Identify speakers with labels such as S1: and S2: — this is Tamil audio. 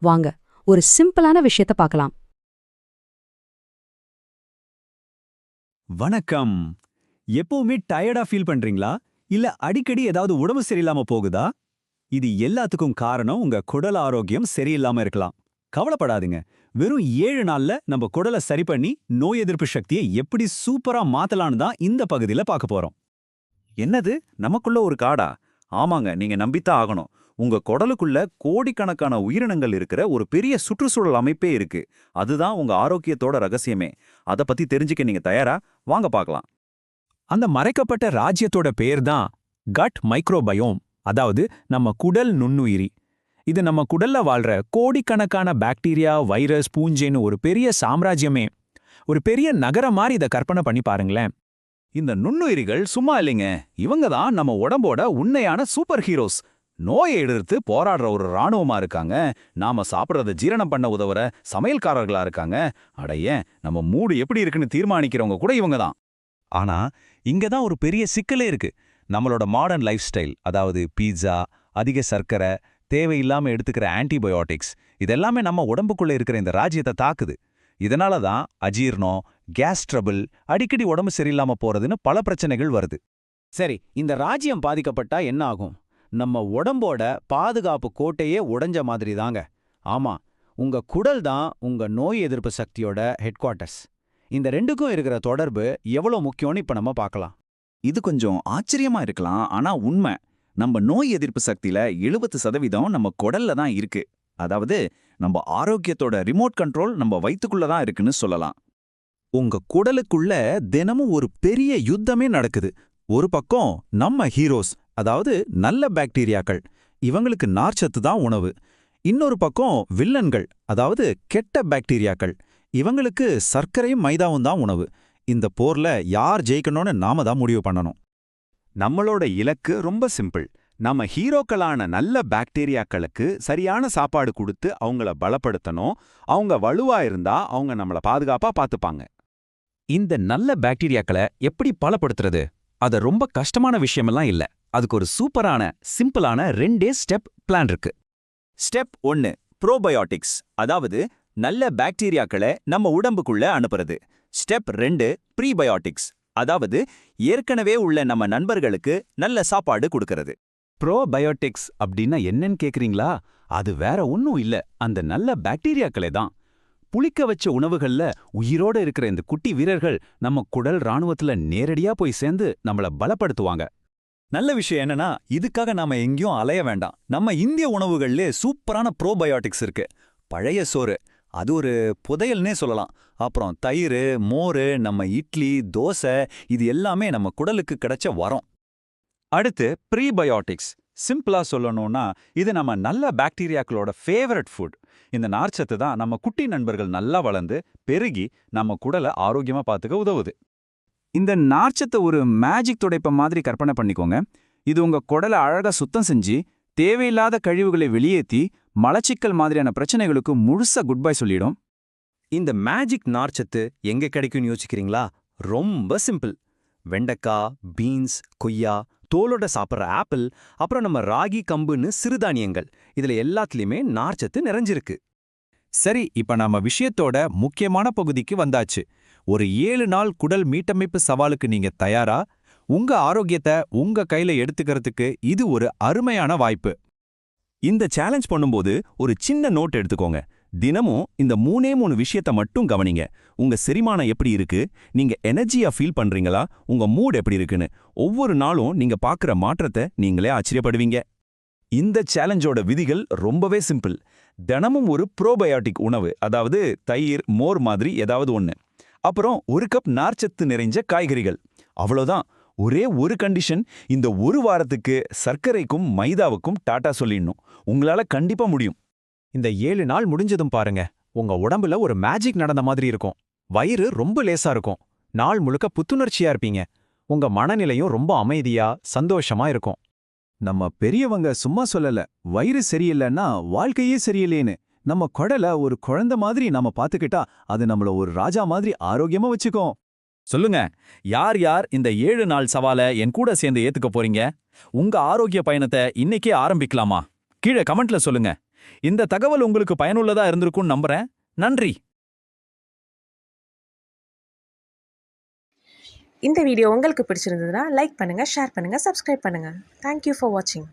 S1: வாங்க ஒரு சிம்பிளான விஷயத்த பார்க்கலாம்.
S2: வணக்கம். எப்பவுமே டயர்டா ஃபீல் பண்றீங்களா? இல்ல அடிக்கடி ஏதாவது உடம்பு சரியில்லாம போகுதா? இது எல்லாத்துக்கும் காரணம் உங்க குடல் ஆரோக்கியம் சரியில்லாம இருக்கலாம். கவலைப்படாதீங்க. வெறும் 7 நாள்ல நம்ம குடலை சரி பண்ணி நோய் எதிர்ப்பு சக்தியை எப்படி சூப்பரா மாத்தலான்னு தான் இந்த பகுதியில பார்க்க போறோம்.
S3: என்னது நமக்குள்ள ஒரு காடா? ஆமாங்க, நீங்க நம்பித்தான் ஆகணும். உங்க குடலுக்குள்ள கோடிக்கணக்கான உயிரினங்கள் இருக்கிற ஒரு பெரிய சுற்றுச்சூழல் அமைப்பே இருக்கு. அதுதான் உங்க ஆரோக்கியத்தோட ரகசியமே. அத பத்தி தெரிஞ்சுக்க நீங்க தயாரா? வாங்க பார்க்கலாம்.
S2: அந்த மறைக்கப்பட்ட ராஜ்யத்தோட பேர் தான் கட் மைக்ரோபயோம், அதாவது நம்ம குடல் நுண்ணுயிரி. இது நம்ம குடல்ல வாழ்ற கோடிக்கணக்கான பாக்டீரியா, வைரஸ், பூஞ்சைன்னு ஒரு பெரிய சாம்ராஜ்யமே. ஒரு பெரிய நகரம் மாதிரி இதை கற்பனை பண்ணி பாருங்களேன்.
S3: இந்த நுண்ணுயிரிகள் சும்மா இல்லைங்க. இவங்க தான் நம்ம உடம்போட உண்மையான சூப்பர் ஹீரோஸ். நோயை எதிர்த்து போராடுற ஒரு ராணுவமா இருக்காங்க. நாம சாப்பிட்றத ஜீரணம் பண்ண உதவுற சமையல்காரர்களா இருக்காங்க. அடைய நம்ம மூடு எப்படி இருக்குன்னு தீர்மானிக்கிறவங்க கூட இவங்க தான். ஆனா இங்க தான் ஒரு பெரிய சிக்கலே இருக்கு. நம்மளோட மாடர்ன் லைஃப் ஸ்டைல், அதாவது பீட்சா, அதிக சர்க்கரை, தேவையில்லாம எடுத்துக்கிற ஆன்டிபயோட்டிக்ஸ், இதெல்லாமே நம்ம உடம்புக்குள்ள இருக்கிற இந்த ராஜ்யத்தை தாக்குது. இதனால தான் அஜீர்ணம், கேஸ் ட்ரபிள், அடிக்கடி உடம்பு சரியில்லாம போறதுன்னு பல பிரச்சனைகள் வருது.
S4: சரி, இந்த ராஜ்யம் பாதிக்கப்பட்டா என்ன ஆகும்? நம்ம உடம்போட பாதுகாப்பு கோட்டையே உடைஞ்ச மாதிரி தாங்க. ஆமா, உங்க குடல் தான் உங்க நோய் எதிர்ப்பு சக்தியோட ஹெட் குவார்ட்டர்ஸ். இந்த ரெண்டுக்கும் இருக்கிற தொடர்பு எவ்வளவு முக்கியம்னு இப்ப நம்ம பார்க்கலாம்.
S3: இது கொஞ்சம் ஆச்சரியமா இருக்கலாம், ஆனா உண்மை. நம்ம நோய் எதிர்ப்பு சக்தியில 70% நம்ம குடல்ல தான் இருக்கு. அதாவது நம்ம ஆரோக்கியத்தோட ரிமோட் கண்ட்ரோல் நம்ம வயித்துக்குள்ள தான் இருக்குன்னு சொல்லலாம். உங்க குடலுக்குள்ள தினமும் ஒரு பெரிய யுத்தமே நடக்குது. ஒரு பக்கம் நம்ம ஹீரோஸ், அதாவது நல்ல பாக்டீரியாக்கள், இவங்களுக்கு நார்ச்சத்து தான் உணவு. இன்னொரு பக்கம் வில்லன்கள், அதாவது கெட்ட பாக்டீரியாக்கள், இவங்களுக்கு சர்க்கரையும் மைதாவும் தான் உணவு. இந்த போர்ல யார் ஜெயிக்கணும்னு நாம தான் முடிவு பண்ணணும்.
S5: நம்மளோட இலக்கு ரொம்ப சிம்பிள். நம்ம ஹீரோக்களான நல்ல பாக்டீரியாக்களுக்கு சரியான சாப்பாடு கொடுத்து அவங்கள பலப்படுத்தணும். அவங்க வலுவா இருந்தா அவங்க நம்மள பாதுகாப்பா பார்த்துப்பாங்க.
S2: இந்த நல்ல பாக்டீரியாக்களை எப்படி பலப்படுத்துறது? அது ரொம்ப கஷ்டமான விஷயமெல்லாம் இல்ல. அதுக்கு ஒரு சூப்பரான, சிம்பிளான 2 ஸ்டெப் பிளான் இருக்கு.
S3: ஸ்டெப் 1, ப்ரோபயோட்டிக்ஸ், அதாவது நல்ல பாக்டீரியாக்களை நம்ம உடம்புக்குள்ள அனுப்புறது. ஸ்டெப் 2, ப்ரீபயோட்டிக்ஸ், அதாவது ஏற்கனவே உள்ள நம்ம நண்பர்களுக்கு நல்ல சாப்பாடு கொடுக்கறது.
S5: ப்ரோபயோட்டிக்ஸ் அப்படின்னா என்னன்னு கேக்குறீங்களா? அது வேற ஒன்னும் இல்ல, அந்த நல்ல பாக்டீரியாக்களே தான். புளிக்க வச்ச உணவுகள்ல உயிரோட இருக்கிற இந்த குட்டி வீரர்கள் நம்ம குடல் ராணுவத்துல நேரடியா போய் சேர்ந்து நம்மள பலப்படுத்துவாங்க.
S2: நல்ல விஷயம் என்னன்னா, இதுக்காக நாம எங்கேயும் அலைய வேண்டாம். நம்ம இந்திய உணவுகள்லே சூப்பரான ப்ரோபயோட்டிக்ஸ் இருக்கு. பழைய சோறு, அது ஒரு புதையல்னே சொல்லலாம். அப்புறம் தயிர், மோரு, நம்ம இட்லி, தோசை, இது எல்லாமே நம்ம குடலுக்கு கிடைச்ச வரம். அடுத்து ப்ரீபயோட்டிக்ஸ். சிம்பிளா சொல்லணும்னா, இது நம்ம நல்ல பாக்டீரியாக்களோட ஃபேவரட் ஃபுட். இந்த நார்ச்சத்து தான் நம்ம குட்டி நண்பர்கள் நல்லா வளர்ந்து பெருகி நம்ம குடலை ஆரோக்கியமா பார்த்துக்க உதவுது.
S6: இந்த நார்ச்சத்தை ஒரு மேஜிக் துடைப்ப மாதிரி கற்பனை பண்ணிக்கோங்க. இது உங்க குடலை அழகா சுத்தம் செஞ்சு தேவையில்லாத கழிவுகளை வெளியேற்றி மலச்சிக்கல் மாதிரியான பிரச்சனைகளுக்கு முழுசா குட் பை சொல்லிடும்.
S4: இந்த மேஜிக் நார்ச்சத்து எங்க கிடைக்கும்னு யோசிக்கிறீங்களா? ரொம்ப சிம்பிள். வெண்டைக்காய், பீன்ஸ், கொய்யா, தோலோட சாப்பிட்ற ஆப்பிள், அப்புறம் நம்ம ராகி, கம்புன்னு சிறுதானியங்கள், இதுல எல்லாத்துலயுமே நார்ச்சத்து நிறைஞ்சிருக்கு.
S2: சரி, இப்ப நாம விஷயத்தோட முக்கியமான பகுதிக்கு வந்தாச்சு. ஒரு 7 நாள் குடல் மீட்டமைப்பு சவாலுக்கு நீங்க தயாரா? உங்க ஆரோக்கியத்தை உங்க கையில எடுத்துக்கிறதுக்கு இது ஒரு அருமையான வாய்ப்பு.
S3: இந்த சேலஞ்ச் பண்ணும்போது ஒரு சின்ன நோட் எடுத்துக்கோங்க. தினமும் இந்த 3 விஷயத்த மட்டும் கவனிங்க. உங்க செரிமானம் எப்படி இருக்கு, நீங்க எனர்ஜியா ஃபீல் பண்றீங்களா, உங்க மூட் எப்படி இருக்குன்னு. ஒவ்வொரு நாளும் நீங்க பார்க்குற மாற்றத்தை நீங்களே ஆச்சரியப்படுவீங்க. இந்த சேலஞ்சோட விதிகள் ரொம்பவே சிம்பிள். தினமும் ஒரு ப்ரோபயோட்டிக் உணவு, அதாவது தயிர், மோர் மாதிரி ஏதாவது ஒன்று. அப்புறம் 1 கப் நார்ச்சத்து நிறைஞ்ச காய்கறிகள். அவ்வளோதான். ஒரே ஒரு கண்டிஷன், இந்த ஒரு வாரத்துக்கு சர்க்கரைக்கும் மைதாவுக்கும் டாட்டா சொல்லிடணும். உங்களால கண்டிப்பா முடியும்.
S2: இந்த 7 நாள் முடிஞ்சதும் பாருங்க, உங்க உடம்புல ஒரு மேஜிக் நடந்த மாதிரி இருக்கும். வயிறு ரொம்ப லேசா இருக்கும். நாள் முழுக்க புத்துணர்ச்சியா இருப்பீங்க. உங்க மனநிலையும் ரொம்ப அமைதியா, சந்தோஷமா இருக்கும்.
S6: நம்ம பெரியவங்க சும்மா சொல்லல, வயிறு சரியில்லைன்னா வாழ்க்கையே சரியில்லைன்னு. நம்ம குடலை ஒரு குழந்தை மாதிரி நாம பாத்துக்கிட்டா அது நம்மள ஒரு ராஜா மாதிரி ஆரோக்கியமா வச்சுக்கும்.
S3: சொல்லுங்க, யார் யார் இந்த 7 நாள் சவாலை என் கூட சேர்ந்து ஏத்துக்க போறீங்க? உங்க ஆரோக்கிய பயணத்தை இன்னைக்கே ஆரம்பிக்கலாமா? கீழே கமெண்ட்ல சொல்லுங்க.
S7: இந்த தகவல் உங்களுக்கு பயனுள்ளதா இருந்திருக்கும்னு நம்புறேன். நன்றி.
S8: இந்த வீடியோ உங்களுக்கு பிடிச்சிருந்ததுன்னா லைக் பண்ணுங்கள், ஷேர் பண்ணுங்கள், சப்ஸ்கிரைப் பண்ணுங்கள். தேங்க்யூ ஃபார் வாட்சிங்.